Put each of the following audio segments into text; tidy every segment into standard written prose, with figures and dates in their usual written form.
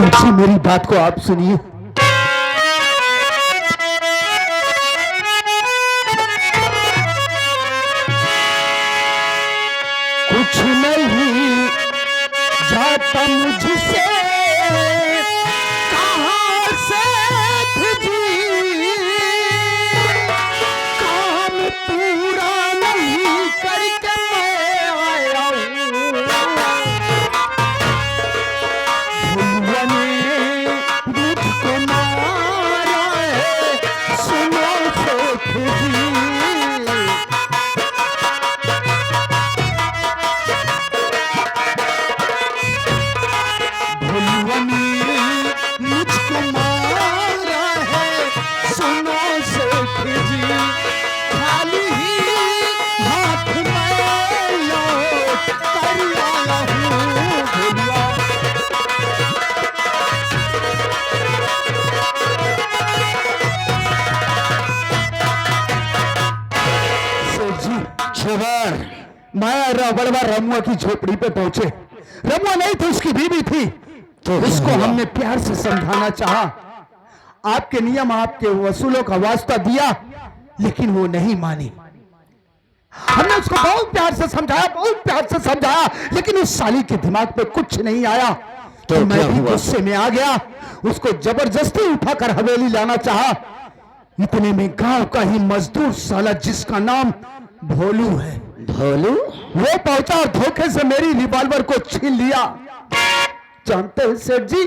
जी मेरी बात को आप सुनिए। कुछ नहीं जाता मुझसे, कहाँ से जी काम पूरा नहीं करके मैं आया हूँ। भुलवा ने मुझको मारा है, सुनो सेठ जी। मुझको मारा है, सुनो सेठ जी। खाली ही हाथ में लौट कर आया हूँ भुलवा। सेठ जी छुबार माया रबड़वा रमुआ की झोपड़ी पे पहुंचे। रमुआ नहीं थी, उसकी बीवी थी। तो उसको हमने प्यार से समझाना चाहा, आपके नियम आपके वसूलों का वास्ता दिया, लेकिन वो नहीं मानी। हमने उसको बहुत प्यार से समझाया, बहुत प्यार से समझाया, लेकिन उस साली के दिमाग पे कुछ नहीं आया। तो मैं भी गुस्से में आ गया, उसको जबरदस्ती उठाकर हवेली लाना चाहा। इतने में गांव का ही मजदूर साला जिसका नाम भोलू है, भोलू, वो पहुंचा और धोखे से मेरी रिवॉल्वर को छीन लिया। जानते हैं सेठ जी,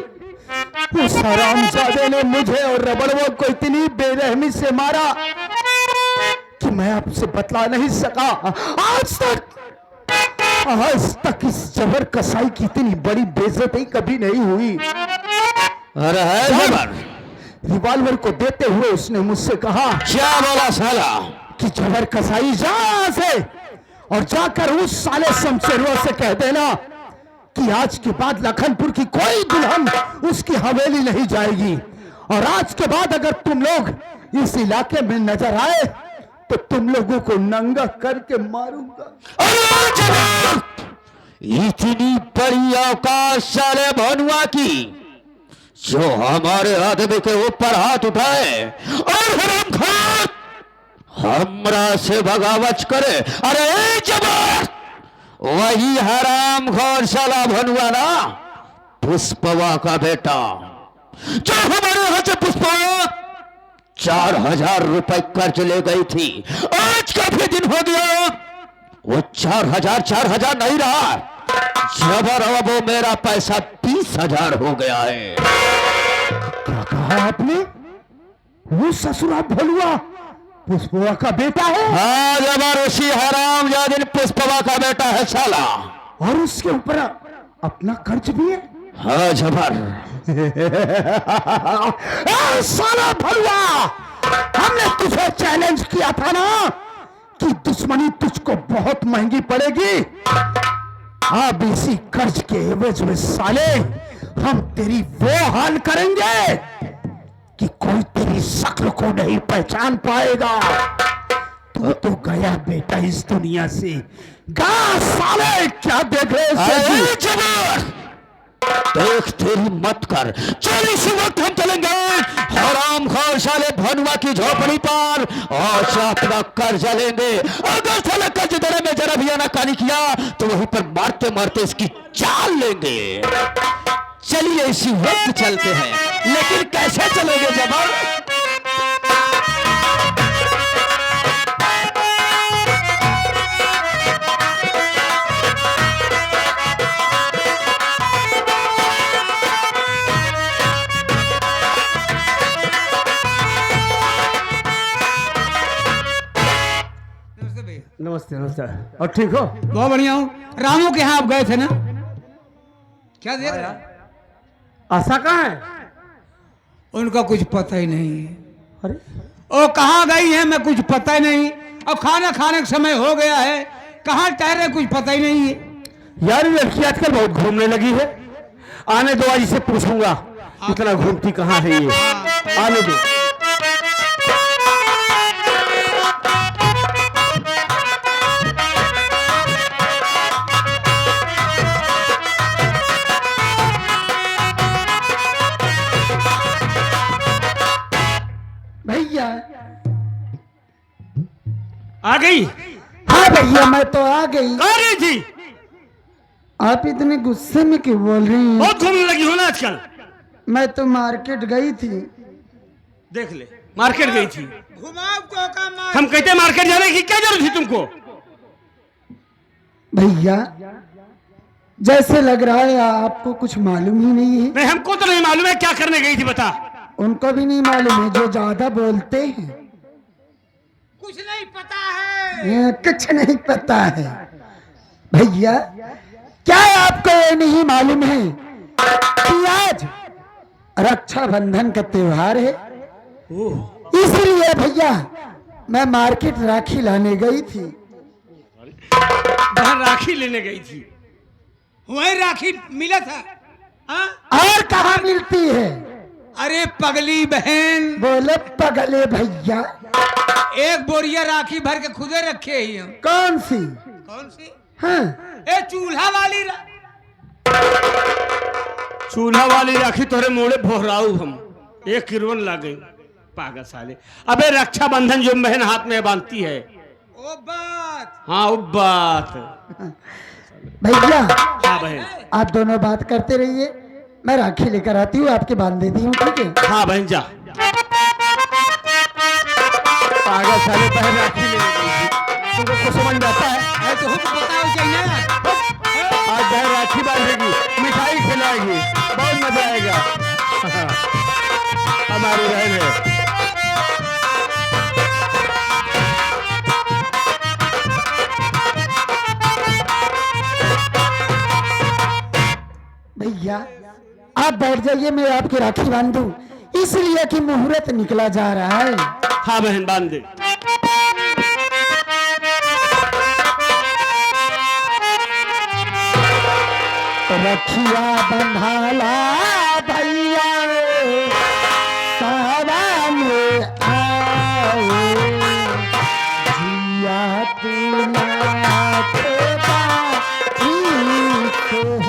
उस हरामजादे ने मुझे और रबड़वो को इतनी बेरहमी से मारा कि मैं आपसे बतला नहीं सका। आज तक इस जबर कसाई की इतनी बड़ी बेइज्जती कभी नहीं हुई। अरे है जबर। रिवॉल्वर को देते हुए उसने मुझसे कहा, क्या बोला साला? कि जबर कसाई जा से और जाकर उस साले शमशेरवा से कह देना कि आज के बाद लखनपुर की कोई दुल्हन उसकी हवेली नहीं जाएगी, और आज के बाद अगर तुम लोग इस इलाके में नजर आए तो तुम लोगों को नंगा करके मारूंगा। इतनी बड़ी औकात साले भनुआ की, जो हमारे आदमी के ऊपर हाथ उठाए और हरामखोर हमरा से बगावत करे। अरे जबर, वही हरामखोर साला भनुआ ना, पुष्पवा का बेटा, जो हमारे यहाँ से पुष्पवा 4000 रुपए कर्ज ले गई थी। आज काफी दिन हो गया, वो 4000 नहीं रहा, जबर अब वो मेरा पैसा 20,000 हो गया है। क्या कहा आपने? वो ससुरा भोलुआ पुष्पवा का बेटा है? हाँ जबर, उसी हरामजादे पुष्पवा का बेटा है साला, और उसके ऊपर अपना कर्ज भी है। हाँ जबर। साला भलुआ, हमने तुझे चैलेंज किया था ना कि दुश्मनी तुझको बहुत महंगी पड़ेगी। अब इसी कर्ज के एवज में साले हम तेरी वो हाल करेंगे कि कोई तेरी शक्ल को नहीं पहचान पाएगा। तू तो गया बेटा इस दुनिया से। गा साले, क्या देख रहे? देख तेरी मत कर, चल इसी वक्त हम चलेंगे हरामखोर साले भनुआ की झोपड़ी पर और अपना कर्जा लेंगे। अगर साले कर्ज देने में जरा भी आनाकानी किया तो वहीं पर मारते मारते इसकी चाल लेंगे। चलिए इसी वक्त चलते हैं, लेकिन कैसे चलोगे जबर? नमस्ते नमस्ते। और ठीक हो? बहुत बढ़िया हूँ। रामू के यहाँ आप गए थे ना? क्या देख रहे? आशा कहाँ है? उनका कुछ पता ही नहीं है। अरे ओ कहाँ गई है मैं कुछ पता ही नहीं। अब खाना खाने का समय हो गया है, कहाँ ठहरे कुछ पता ही नहीं है। यार लड़की आजकल बहुत घूमने लगी है। आने दो, आज इसे पूछूंगा इतना घूमती कहाँ है ये। आने दो। आ गई? हाँ भैया मैं तो आ गई। कहाँ गई थी? आप इतने गुस्से में क्यों बोल रही हैं? बहुत घूमने लगी हो ना आजकल। मैं तो मार्केट गई थी। देख ले, मार्केट गई थी। घुमाओ तो का हम कहते मार्केट जाने की क्या जरूरत थी तुमको? भैया जैसे लग रहा है आपको कुछ मालूम ही नहीं है। नहीं, हमको तो नहीं मालूम है क्या करने गई थी, बता। उनको भी नहीं मालूम है जो ज्यादा बोलते हैं। कुछ नहीं पता है। कुछ नहीं पता है। भैया क्या आपको ये नहीं मालूम है कि आज रक्षाबंधन का त्योहार है? इसलिए भैया मैं मार्केट राखी लाने गई थी। बहन राखी लेने गई थी? वही राखी मिला था? हाँ? और कहाँ मिलती है? अरे पगली बहन। बोले पगले भैया। एक बोरिया राखी भर के खुदे रखे ही हम। कौन सी? कौन सी? हाँ ए चूल्हा वाली चूल्हा वाली राखी तोरे मोड़े भोराऊ हम। एक किरवन ला गई पागल साले। अबे रक्षाबंधन जो बहन हाथ में बांधती है ओ बात। हाँ वो बात। भैया हाँ बहन। आप दोनों बात करते रहिए, मैं राखी लेकर आती हूँ, आपके बांध देती हूँ, ठीक है? हाँ बहन जा। पागल साले बहन राखी लेने गई थी। तुमको कुछ समझ में आता है? तो हमको पता हो चाहिए ना। आज बहन राखी बांधेगी, मिठाई खिलाएगी, बहुत मजा आएगा। हमारी बहन है। भैया आप बैठ जाइए, मैं आपकी राखी बांधूं, इसलिए कि मुहूर्त निकला जा रहा है। हाँ बहन बांध दे। रखिया बंधाला भैया सारा में आओ, जिया तू नाथ का ठीक हो।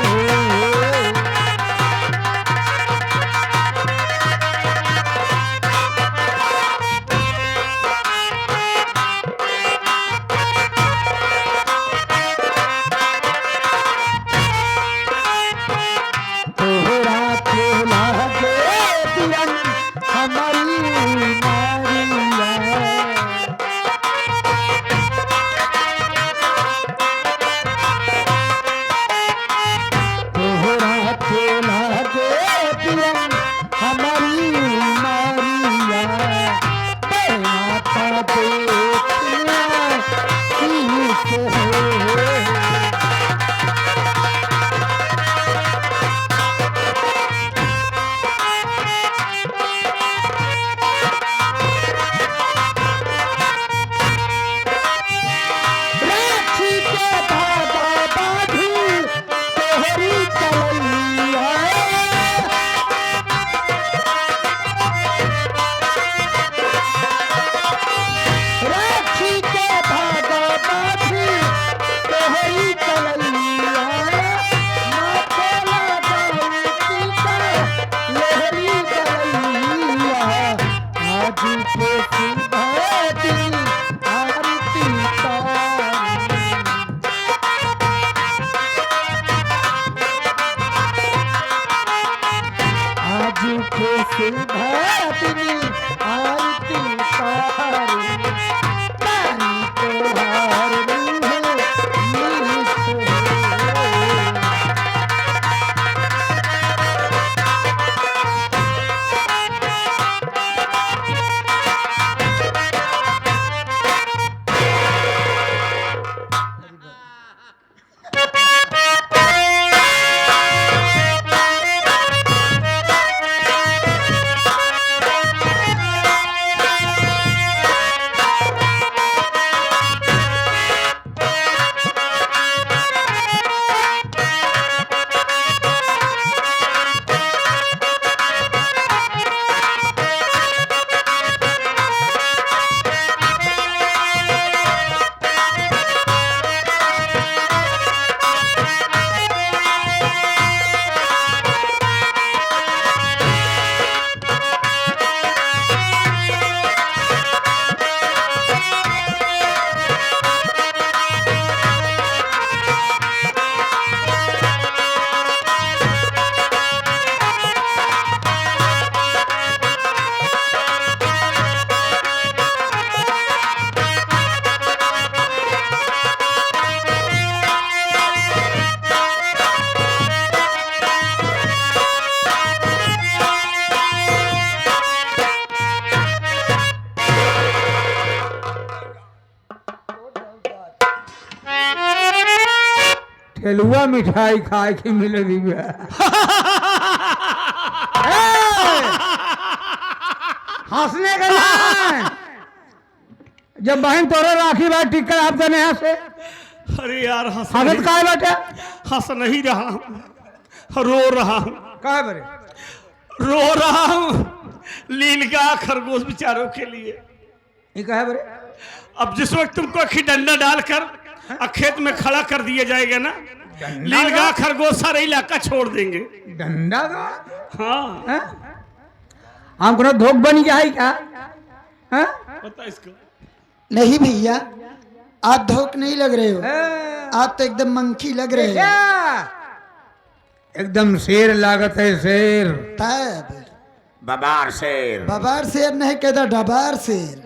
बेलुआ मिठाई खाए की मिले दी बे। हंसने का नहीं। जब बहन तोरे राखी बात टिकट आप देने यहाँ से अरे यार हंस हंसत का है बेटा? हंस नहीं रहा हूं, रो रहा हूं। कहा बरे? रो रहा हूं लीलगाय खरगोश बेचारों के लिए। ये कहा बरे? अब जिस वक्त तुमको डंडा डालकर खेत में खड़ा कर दिया जाएगा ना, लीलगाय खरगोश सारा इलाका छोड़ देंगे। डंडा का? हाँ हम कोनो धोख बन गया है क्या? हाँ? पता इसको नहीं भैया, आप धोख नहीं लग रहे हो, आप तो एकदम मंकी लग रहे हो। एकदम शेर लागत है, शेर। तब बबार शेर। बबार शेर नहीं कहता, डबार शेर।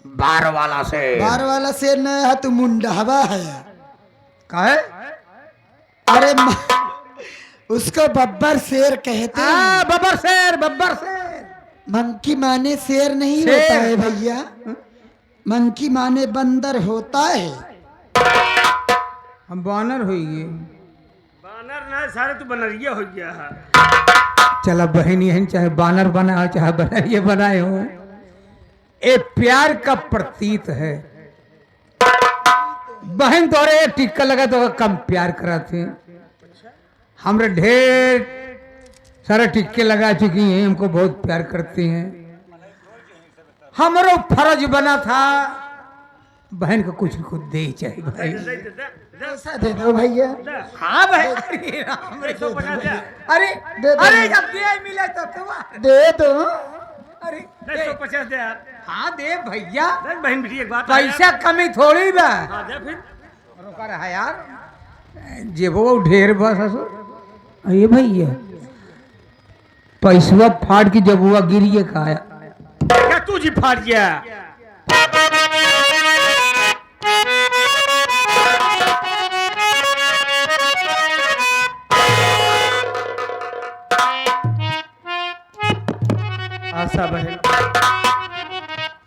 बार वाला शेर। बार वाला शेर नहीं है, तू मुंडावा है। काहे? अरे उसको बब्बर शेर कहते हैं। बब्बर शेर, बब्बर शेर। मंकी माने शेर नहीं शेर। होता है भैया, मंकी माने बंदर होता है। हम बानर होइए। बानर ना सारे तू बनरिया हो गया है। चला बहन यहन चाहे बानर बना हो चाहे बनरिए बनाए हो, ये प्यार का प्रतीत है। बहन तोरे टिक्का लगा तो कम प्यार कराते हैं। हमरे ढेर सारे टिक्के लगा चुकी हैं, हमको बहुत प्यार करती हैं। हमारो फर्ज बना था बहन को कुछ कुछ दे चाहिए भाई। ऐसा दे दो भैया। हाँ भाई। अरे राम रे। अरे दे दो। अरे जब दे मिले तो दे दो। अरे 150 दे यार। हाँ दे भैया, बहन बेटी एक बात पैसा कमी थोड़ी बा। हाँ दे फिर। रोका रहा यार, जेबो ढेर बस असो। ये भैया पैसवा फाड़ की जबुआ गिरिए खाया। क्या तू जी फाड़ गया? आशा बहन,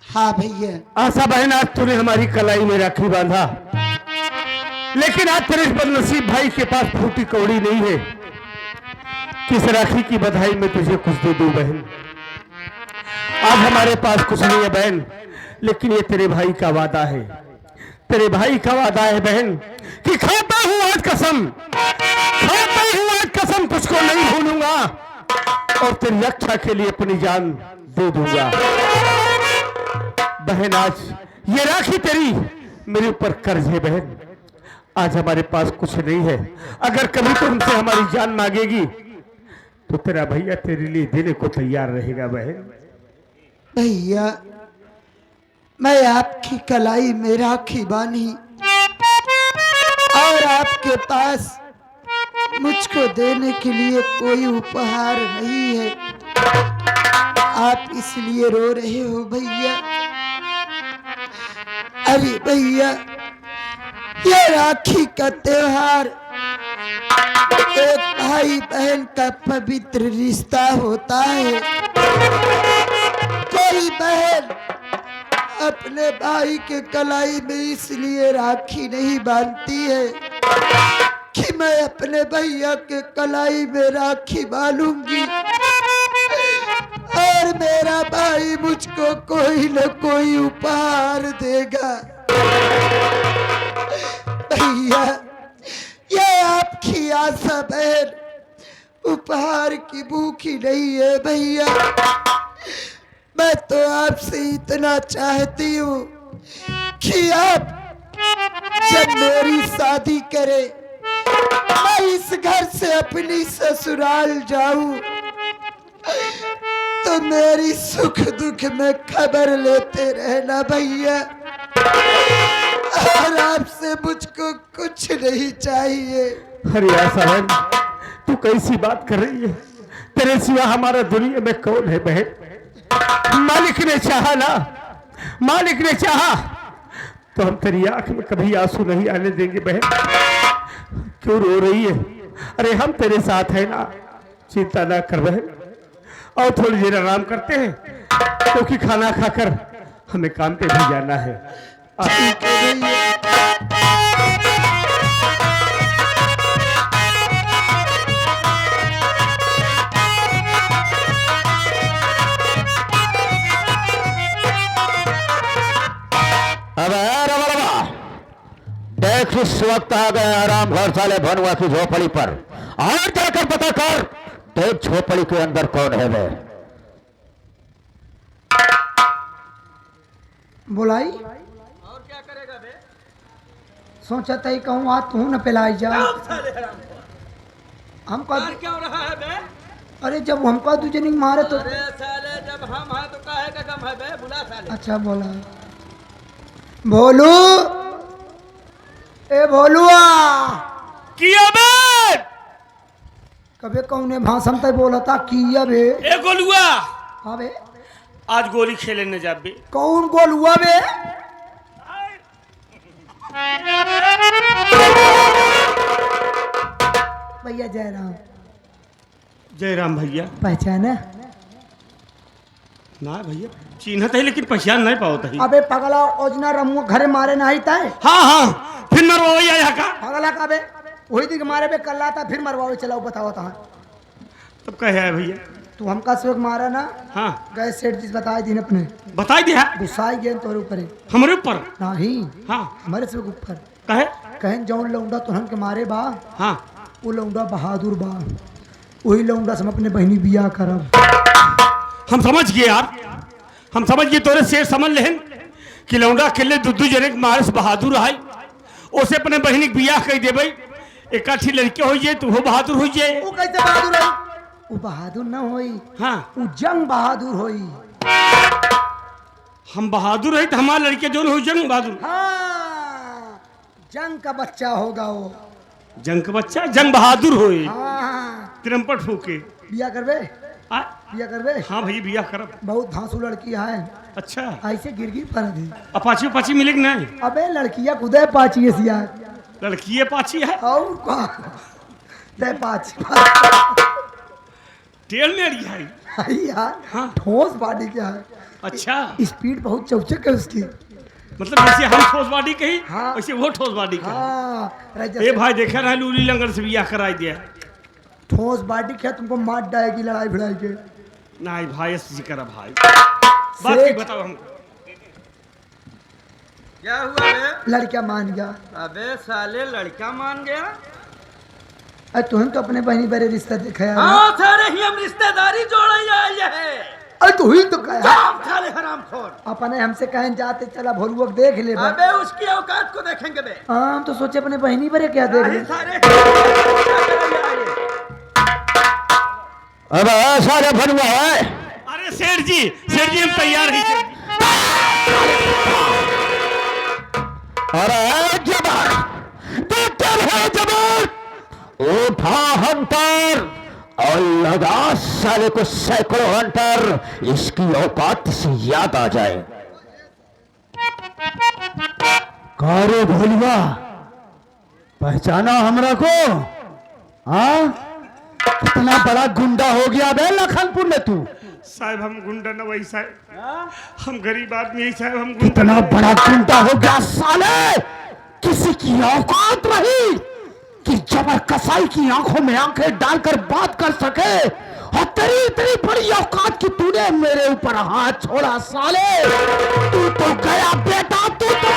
हाँ भैया। आशा बहन, आज तूने हमारी कलाई में राखी बांधा, लेकिन आज तेरे बदनसीब भाई के पास फूटी कौड़ी नहीं है। किस राखी की बधाई में तुझे कुछ दे दूं बहन? आज हमारे पास कुछ नहीं है बहन, लेकिन ये तेरे भाई का वादा है। तेरे भाई का वादा है बहन कि खाता हूं आज कसम, खाता हूं आज कसम, तुझको नहीं भूलूंगा और तेरी रक्षा के लिए अपनी जान दे दूंगा। बहन आज ये राखी तेरी मेरे ऊपर कर्ज है बहन। आज हमारे पास कुछ नहीं है, अगर कभी तो हमसे हमारी जान मांगेगी तो तेरा भैया तेरे लिए देने को तैयार रहेगा बहन। भैया मैं आपकी कलाई में राखी बांधी और आपके पास मुझको देने के लिए कोई उपहार नहीं है, आप इसलिए रो रहे हो भैया। अरे भैया, ये राखी का त्योहार एक भाई बहन का पवित्र रिश्ता होता है। कोई बहन अपने भाई के कलाई में इसलिए राखी नहीं बांधती है कि मैं अपने भैया के कलाई में राखी बांधूंगी और मेरा भाई मुझको कोई न कोई उपहार देगा। भैया, ये आपकी आशा बहन उपहार की भूखी नहीं है भैया। मैं तो आपसे इतना चाहती हूँ कि आप जब मेरी शादी करें, मैं इस घर से अपनी ससुराल जाऊं तो मेरी सुख दुख में खबर लेते रहना भैया। और आपसे मुझको कुछ नहीं चाहिए। अरे आशा बहन, तू कैसी बात कर रही है? तेरे सिवा हमारा दुनिया में कौन है बहन? मालिक ने चाहा ना, मालिक ने चाहा तो हम तेरी आंख में कभी आंसू नहीं आने देंगे बहन। क्यों रो रही है? अरे हम तेरे साथ है ना, चिंता ना कर बहन। और थोड़ी देर आराम करते हैं, क्योंकि खाना खाकर हमें काम पे भी जाना है। किस वक्त आ गए आराम घर साले भनुआ की झोपड़ी पर। और जाकर पता कर देख झोपड़ी के अंदर कौन है वे। बुलाई और क्या करेगा बे? सोचा तई कहूँ आज तू न पिलाई जा। हमको मार क्यों रहा है बे? अरे जब हमको तुझे नहीं मारे तो अरे साले जब हम हैं तो काहे का गम है बे? बुला साले। अच्छा बोला भोलू ए भोलुआ किया बे कबे कौने भाषण तय बोला था किया बे ए गोलुआ हाँ बे आज गोली खेले न जाबे। कौन गोलुआ बे भैया जयराम जयराम भैया पहचाना ना भैया चिन्हत है लेकिन पहचान नहीं पाओ ही। अबे पगला ओजना रमुआ घरे मारे नहीं ताए हाँ हाँ फिर न रो आया का पगला का बे वही दिन मारे बे कल था फिर मरवाओ चलाओ बताओ तहाँ तब कहे है भैया। तू हमका से मारा ना हाँ गए सेठ जी बताए दिन अपने बताई दिया गुस्साई गए तोरे ऊपर हमारे ऊपर। नहीं हाँ हमारे से ऊपर कहे कहें जौन लौंडा तुहन के मारे बा हाँ वो लौंडा बहादुर बा वही लौंडा से हम अपने बहनी बियाह करब। हम समझ गए यार हम समझ गए तोरे शेर समझ लेहन कि लौंडा अकेले दुद्दू जने के मारे से बहादुर है उसे अपने बहनी के बियाह कह देबे एकाठी लड़के हो जाए तू हो बहादुर हो जाए। वो कैसे बहादुर है वो बहादुर न होई हाँ वो जंग बहादुर होई। हम बहादुर है तो हमारे लड़के जो हो जंग बहादुर। हाँ जंग का बच्चा होगा वो। जंग का बच्चा जंग बहादुर होए हाँ तिरंपट फूके। बियाह करबे आ? बियाह करबे हाँ भैया बियाह करब। बहुत धांसू लड़की है अच्छा ऐसे गिर गिर पर दी। अपाची उपाची मिलेगी नहीं। अबे लड़कियां खुदे पाची सिया लड़की पाची है और का दे पाची टेल में अड़ी है। आई यार हाँ। ठोस बॉडी क्या है अच्छा स्पीड बहुत चौचक है उसकी। मतलब जैसे हम ठोस बॉडी कही हाँ। वैसे वो ठोस बॉडी कही। हाँ ए भाई देखा ना लूली लंगर से बियाह कराई दिया। ठोस बॉडी क्या तुमको मार डालेगी लड़ाई भिड़ाई के। नहीं भाई ऐसे करा भाई बात की बताओ हमको। क्या हुआ बे? लड़का मान गया। अबे साले लड़का मान गया। अरे तुम तो अपने बहनी बड़े रिश्ता देखा यार। हाँ सारे ही हम रिश्तेदारी जोड़े आए है। अरे तू ही तो कहा जाओ साले हरामखोर। अपने हमसे कहें जाते चला भोलुआ देख ले बे। अबे उसकी औकात को देखेंगे बे। हाँ हम तो सोचे अपने बहनी बड़े क्या देख ले। अरे सारे क्या करेंगे आइए? अब ऐसा रे भनुआ है। अरे सेठ जी हम तैयार ही थे। अरे जबर तू चल है जबर उठा हंटर और लगा साले को सैकड़ों हंटर इसकी औकात से याद आ जाए। कारे भोलुआ पहचाना हमरा को। हाँ कितना बड़ा गुंडा हो गया बे लखनपुर में तू। साहब हम गुंडा न वही साहब हम गरीब आदमी है साहब हम गुंडा कितना बड़ा गुंडा हो गया साले। किसी की औकात रही कि जबर कसाई की आंखों में आंखें डालकर बात कर सके। और तेरी इतनी बड़ी औकात कि तूने मेरे ऊपर हाथ छोड़ा साले। तू तो गया बेटा तू तो।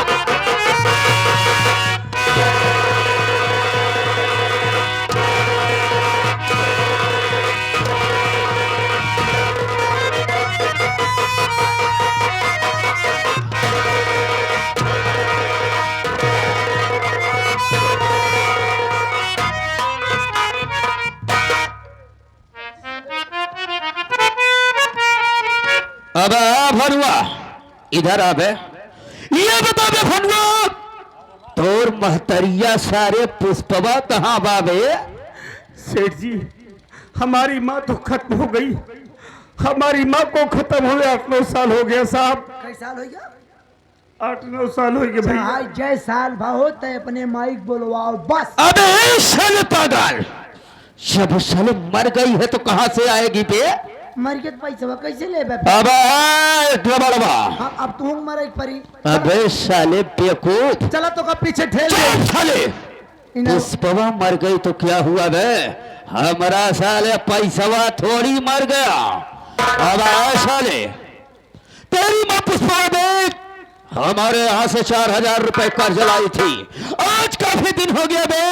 अब भनुआ इधर आबे ये बता बे भनुआ तोर महतरिया सारे पुष्पवा कहाँ बाबे। सेठ जी हमारी माँ तो खत्म हो गई। हमारी माँ को खत्म हुए 8-9 साल हो गया साहब। कई साल हो गया 8-9 साल हो गए भैया। चाहे जय साल भाव तय अपने माइक बोलवाओ बस। अबे साले पागल जब साले मर गई है तो कहाँ से आएगी बे। मर के पैसा कैसे ले बे। अबे डबड़वा हाँ अब तू मर एक परी। अबे साले बेवकूफ चला तो का पीछे ठेल दे। चल साले इन्हें- पुष्पवा मर गई तो क्या हुआ बे। हमारा साले पैसवा थोड़ी मर गया। अब साले तेरी माँ पुष्पा देख हमारे यहाँ से 4000 रुपए कर्ज लाई थी। आज काफी दिन हो गया बे।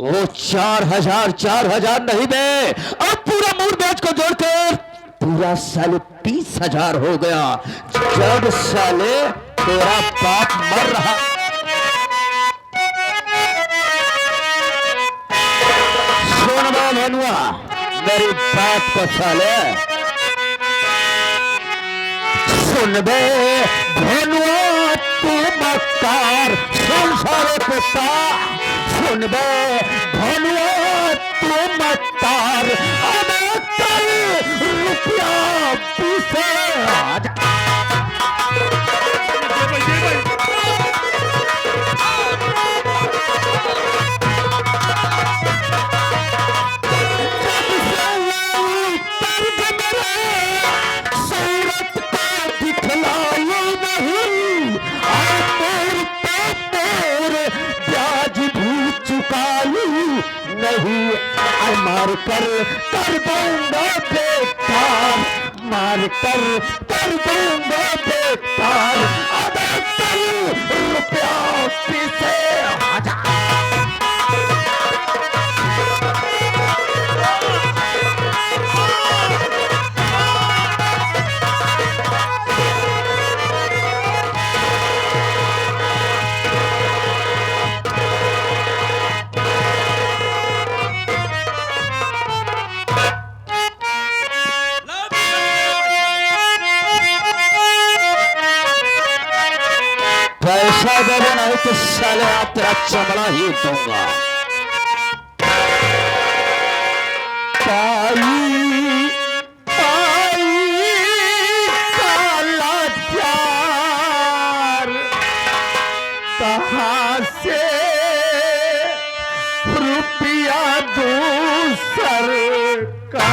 वो 4000 नहीं बे, अब पूरा मूड बैच को जोड़कर पूरा साले 20,000 हो गया। जब साले तेरा बाप मर रहा। सुन बे भनुआ, मेरी बात को साले सुन बे भनुआ, तू मक्कार सुन सारे कुत्ता। सुन बे भनुआ, तू मक्कार, अब कल रुपया 20,000। नहीं मार कर दूंगा बेकार, मार कर दूंगा बेकार, अब कल रुपया 20,000। पैसा देना नहीं तो साले आप तेरा चमड़ा ही दूंगा। काला चार कहाँ से रुपया दूसर का।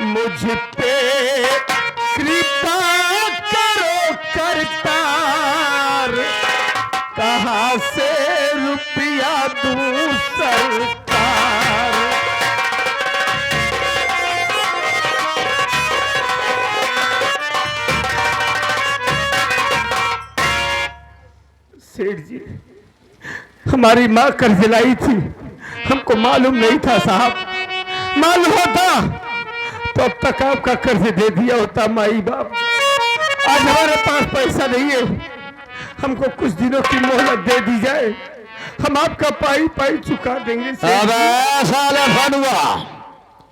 मुझ पे कृपा करो करतार, कहाँ से रुपया दूं सरकार। सेठ जी, हमारी माँ कर्ज लाई थी, हमको मालूम नहीं था साहब। मालूम होता तो अब तक आपका कर्ज दे दिया होता माई बाप। आज हमारे पास पैसा नहीं है, हमको कुछ दिनों की मोहलत दे दी जाए, हम आपका पाई पाई चुका देंगे। अबे साले भनुआ,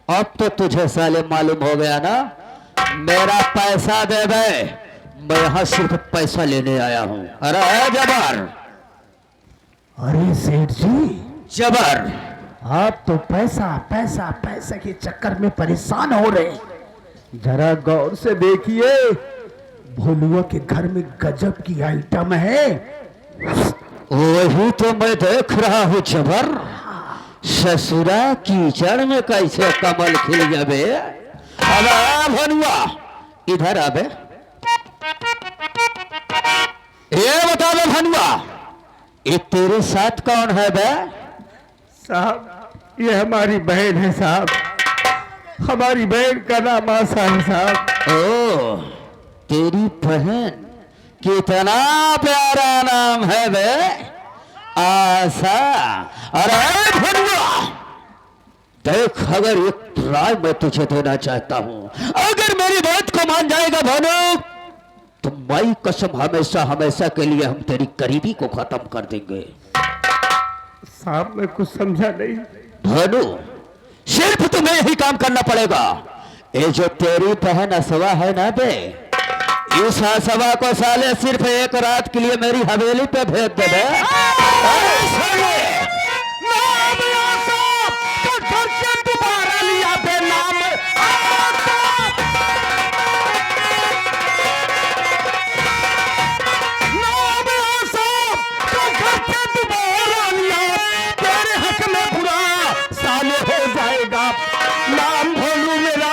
अब तो तुझे साले मालूम हो गया ना, मेरा पैसा दे दे, मैं यहाँ सिर्फ पैसा लेने आया हूँ। अरे जबर। अरे सेठ जी, जबर, आप तो पैसा पैसा पैसा के चक्कर में परेशान हो रहे। जरा गौर से देखिए, भोलुआ के घर में गजब की आइटम है। वही तो मैं देख रहा हूँ जबर। ससुरा कीचड़ में कैसे कमल खिल गया बे। अबे भनुआ, इधर आबे। ये बता बे भनुआ, ये तेरे साथ कौन है बे? साहब, ये हमारी बहन है साहब, हमारी बहन का नाम आशा है साहब। ओ, तेरी बहन, कितना प्यारा नाम है बे, आशा। अरे भनुआ, देख, अगर एक राय मैं तुझे देना चाहता हूँ, अगर मेरी बात को मान जाएगा भानु, तो माई कसम हमेशा हमेशा के लिए हम तेरी गरीबी को खत्म कर देंगे। साहब, मैं कुछ समझा नहीं। भानु, सिर्फ तुम्हें ही काम करना पड़ेगा। ये जो तेरी बहन असवा है ना बे, इस असवा को साले सिर्फ एक रात के लिए मेरी हवेली पे भेज दे बे। दोबारा लिया बे नाम दोबारा लिया, तेरे हक में बुरा साले हो जाएगा। नाम भोलू मेरा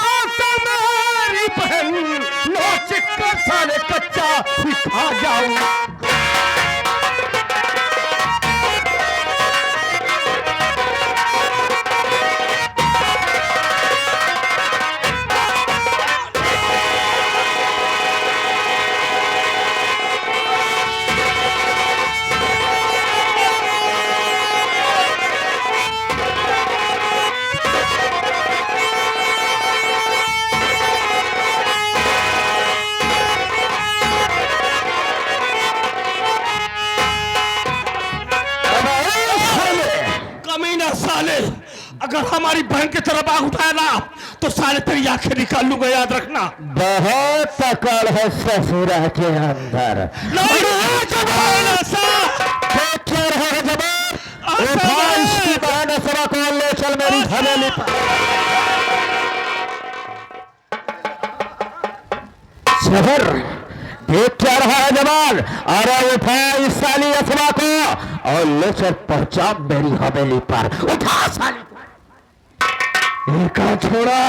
आशा मेरी बहन, नोच कर साले कच्चा ही खा जाऊं। साले अगर हमारी बहन की तरफ आग उठाया ना तो साले तेरी आंखें निकाल लूंगा, याद रखना। बहुत पकड़ है ससुरा के अंदर। ले चल मेरी हवेली पर। शहर देख क्या रहा है जवान, अरे उठा इस साली असवा को और ले चल पहुंचा मेरी हवेली पर। उठा साली एक छोड़ा,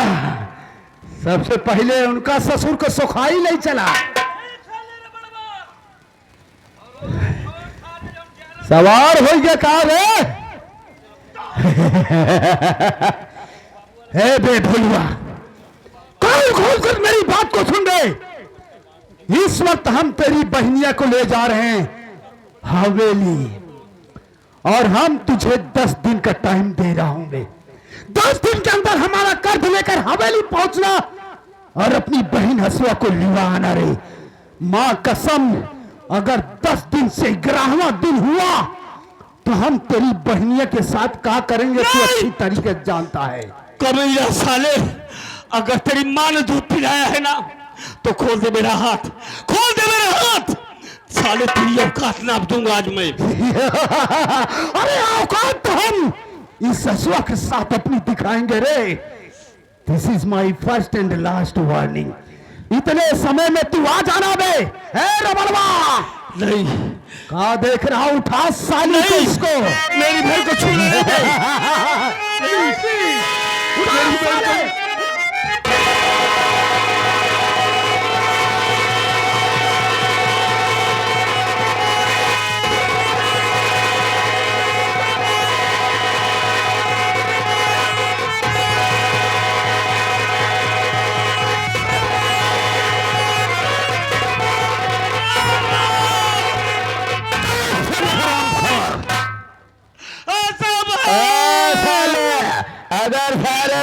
सबसे पहले उनका ससुर को सुखाई नहीं चला। सवार हो गया कहा रे? हे बे भुलवा, कान खोल कर मेरी बात को सुन रहे। इस वक्त हम तेरी बहनिया को ले जा रहे हैं हवेली, और हम तुझे 10 दिन का टाइम दे रहा हूं। 10 दिन के अंदर हमारा कर्ज लेकर हवेली पहुंचना और अपनी बहन हसुआ को लिवाना रे। मां कसम, अगर 10 दिन से 11वां दिन हुआ तो हम तेरी बहनिया के साथ क्या करेंगे तू अच्छी तरीके से जानता है। कमीना साले, अगर तेरी मां ने दूध पिलाया है ना तो खोल दे मेरा हाथ, खोल दे मेरा हाथ। साले तेरी औकात नाप दूंगा आज मैं। अरे औकात तो हम इस हसुआ के साथ अपनी दिखाएंगे रे। This is my first and last warning. इतने समय में तू आ जाना बे। है रमणवा? नहीं, कहा देख रहा, उठा साली को इसको। मेरी बहन को छू नहीं दे। उठा साले। अगर सारे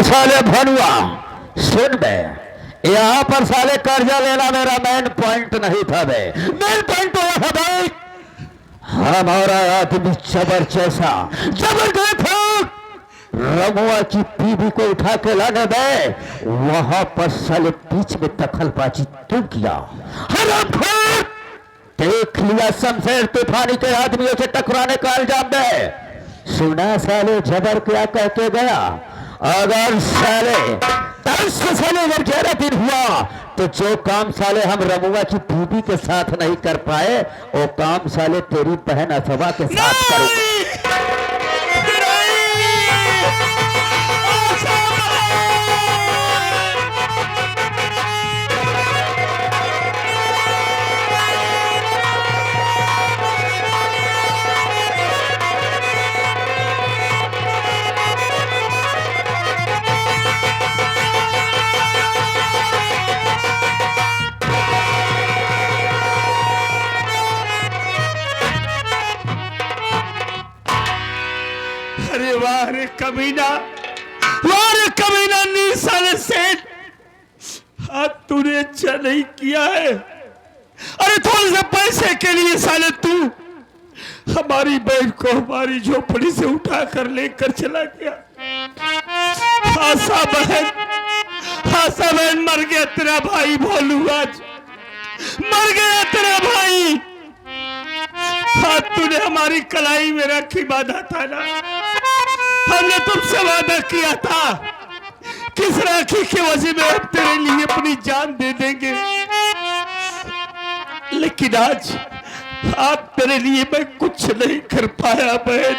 साले भनुआ सुन बे, यहाँ पर साले कर्जा लेना मेरा मेन पॉइंट नहीं था बे। मेन पॉइंट हुआ था भाई, हमारा आदमी जबर जैसा जबरदस्त रमुआ की बीवी को उठा के लाने दे, वहां पर साले बीच में दखलबाजी तू किया। हरामखोर, देख लिया शमशेर तूफानी के आदमियों से टकराने का इल्जाम दे। सुना साले जबर क्या कह के गया, अगर साले 10 साले अगर 11 दिन हुआ तो जो काम साले हम रमुआ की बीवी के साथ नहीं कर पाए वो काम साले तेरी बहन असवा के साथ करूंगा। अरे वाह रे कमीना, वाह रे कमीना, नी साले सेठ, आज तूने अच्छा नहीं किया है। अरे थोड़े से पैसे के लिए साले तू हमारी बहन को हमारी झोपड़ी से उठा कर लेकर चला गया। आशा बहन मर गया तेरा भाई भोलू, आज मर गया तेरा भाई। हाँ, तूने हमारी कलाई में राखी बांधा था ना, हमने तुमसे वादा किया था किस राखी के वजह में हम तेरे लिए अपनी जान दे देंगे, लेकिन आज तेरे लिए मैं कुछ नहीं कर पाया बहन।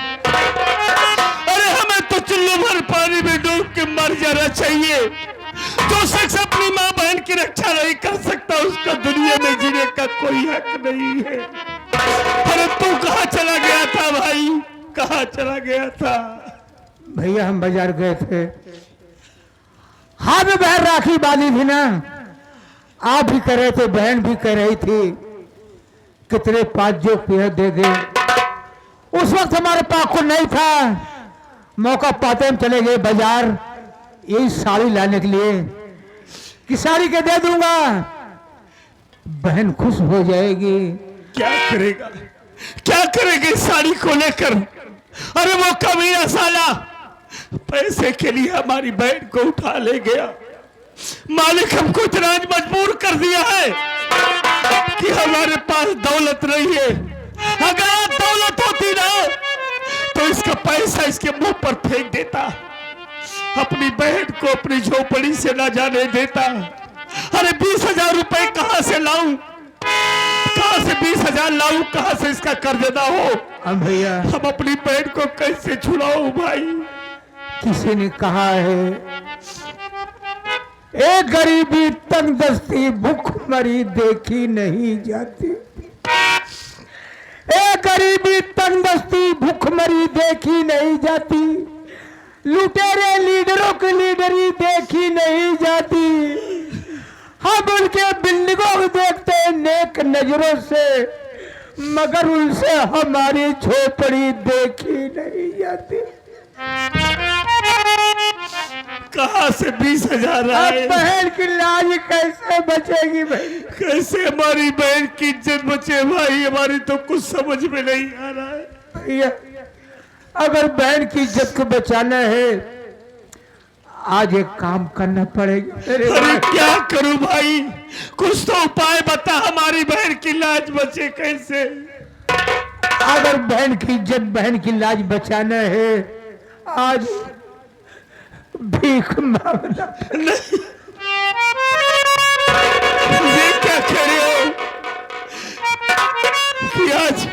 अरे हमें तो चुल्लू भर पानी में डूब के मर जाना चाहिए। जो शख्स अपनी माँ बहन की रक्षा नहीं कर सकता उसका दुनिया में जीने का कोई हक नहीं है। अरे तू कहाँ चला गया था भाई, कहाँ चला गया था? भैया हम बाजार गए थे, हाथ में बहन राखी बांधी थी ना, आप भी कर रहे थे, बहन भी कर रही थी कितने 5 जो पेड़ दे दे। उस वक्त हमारे पास को नहीं था, मौका पाते हम चले गए बाजार यही साड़ी लाने के लिए कि साड़ी के दे दूंगा, बहन खुश हो जाएगी। क्या करेगा, क्या करेगी साड़ी को लेकर? अरे वो कमीना साला पैसे के लिए हमारी बहन को उठा ले गया। मालिक हमको इतना मजबूर कर दिया है कि हमारे पास दौलत नहीं है। अगर दौलत होती ना तो इसका पैसा इसके मुंह पर फेंक देता, अपनी बहन को अपनी झोपड़ी से ना जाने देता। अरे 20,000 रुपए कहां से लाऊं, कहां से 20,000 लाऊं, कहां से इसका कर्ज ना हो? भैया हम अपनी बहन को कैसे छुड़ाऊं भाई? किसी ने कहा है एक गरीबी तंगदस्ती भूखमरी देखी नहीं जाती, एक गरीबी तंगदस्ती भूखमरी देखी नहीं जाती, लुटेरे लीडरों की लीडरी देखी नहीं जाती। हम उनके बिल्डिंगों को देखते हैं नेक नजरों से, मगर उनसे हमारी झोपड़ी देखी नहीं जाती। कहां से 20,000 आए? बहन की लाज कैसे बचेगी भाई? कैसे हमारी बहन की इज्जत बचे भाई? हमारी तो कुछ समझ में नहीं आ रहा है भैया। अगर बहन की इज्जत को बचाना है आज एक काम करना पड़ेगा। अरे क्या करूं भाई, कुछ तो उपाय बता, हमारी बहन की लाज बचे कैसे? अगर बहन की इज्जत बहन की लाज बचाना है आज भीख मांगना। नहीं, ये क्या कह रहे हो कि आज,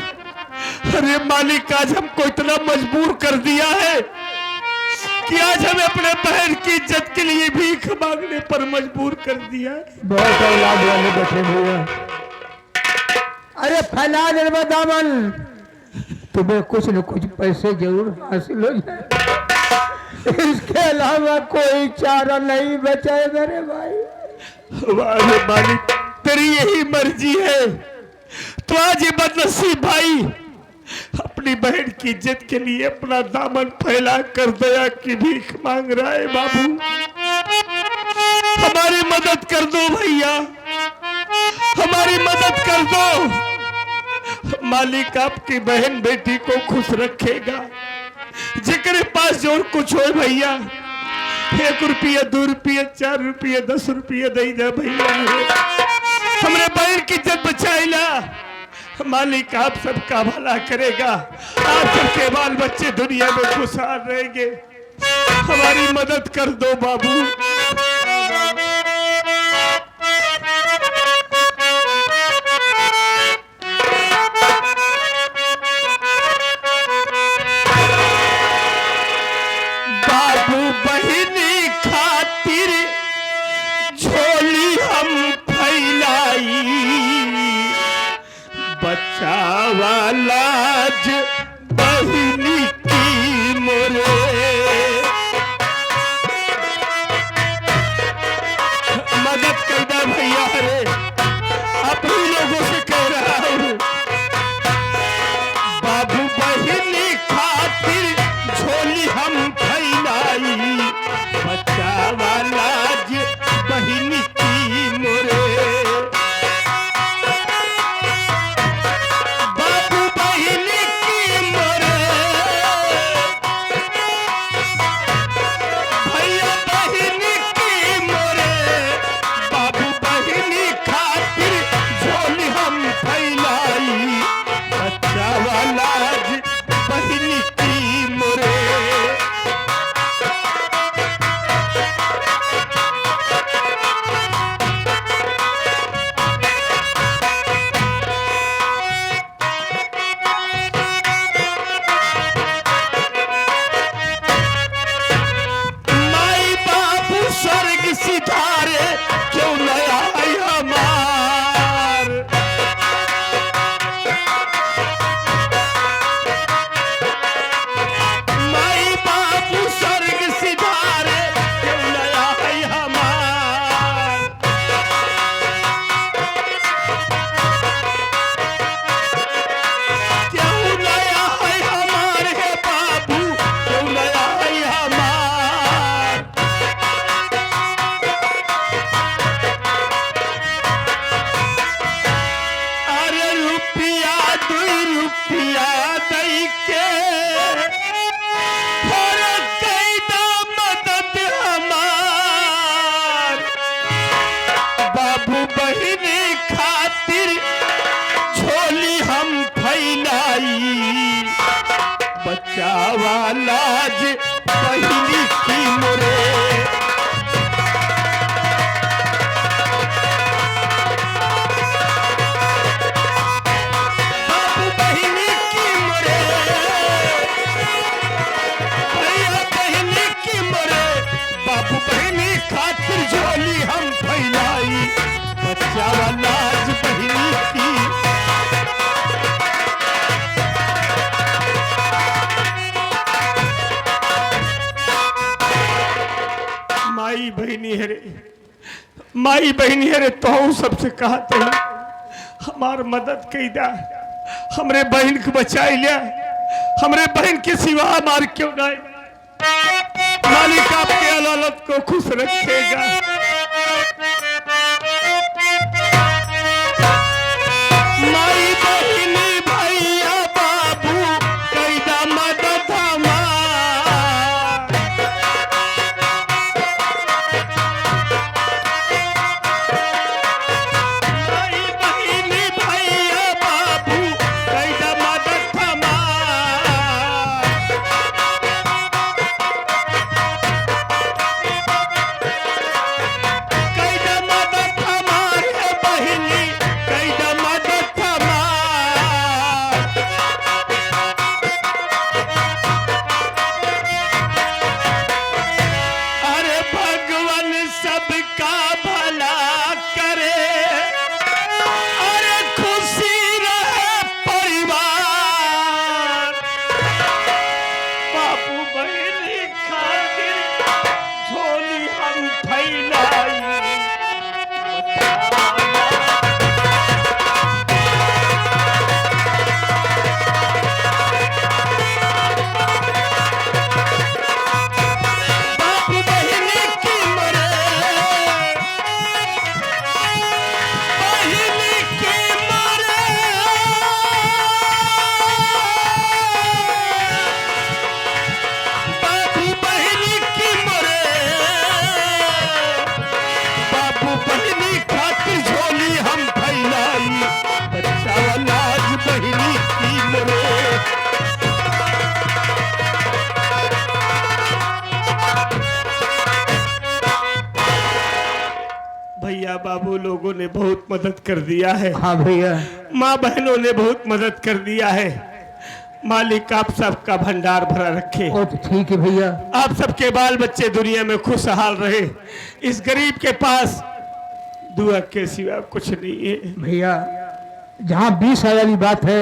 अरे मालिक आज हमको इतना मजबूर कर दिया है कि आज हमें अपने बहन की इज्जत के लिए भीख मांगने पर मजबूर कर दिया है। बहुत औलाद वाले बैठे भैया। अरे फैला दे दामन, तुम्हें कुछ न कुछ पैसे जरूर हासिल हो जाए, इसके अलावा कोई चारा नहीं बचा है मेरे भाई। वाह मालिक, तेरी यही मर्जी है तो आज ये बदनसीब भाई अपनी बहन की इज्जत के लिए अपना दामन फैला कर दया की भीख मांग रहा है। बाबू हमारी मदद कर दो भैया, हमारी मदद कर दो। मालिक आपकी बहन बेटी को खुश रखेगा। जिक्र पास जोर कुछ हो भैया, 1 रुपया 2 रुपया 4 रुपया 10 रुपया दे जा भैया, हमरे बहन की इज्जत बचाइला। मालिक आप सबका भला करेगा, आप सबके बाल बच्चे दुनिया में खुशहाल रहेंगे। हमारी मदद कर दो बाबू। बाबू बहिनी खातिर झोली हम फैलाई, बचावा लाज बहिनी की मोरे। मदद कर दे भैया, रे अपनी लोगों से कह रहा हूँ। बाबू बहिनी खातिर झोली हम फैलाई, बचावा लाज बहिनी की मोरे। बाबू बहिनी माई बहनी अरे तो सबसे कहते हैं हमार मदद कैदा, हमरे बहन के बचाई लिया, हमरे बहन के सिवा हमार क्यों नहीं। मालिक आपके अदालत को खुश रखेगा। माई बहनी भैया बाबू कैदा मदद हमार। माई बहनी भैया बाबू कैदा मदद हमार। कैदा मदद हमार है बहनी, कैदा मदद हमार। अरे भगवान सबका भला करे, अरे खुशी रहे परिवार। बापू बहनी खातिर झोली हम फैलाई। बापू बहनी की मरे, बहनी की मरे। बापू बहनी की मरे, बापू बहनी खातिर झोली हम फैलाई। बचावन आज बहनी की मरे। भैया बाबू लोगों ने बहुत मदद कर दिया है, हाँ भैया, माँ बहनों ने बहुत मदद कर दिया है। मालिक आप सबका भंडार भरा रखे, वो तो ठीक है भैया। आप सबके बाल बच्चे दुनिया में खुशहाल रहे। इस गरीब के पास दुआ के सिवा कुछ नहीं है। भैया जहाँ 20 वाली बात है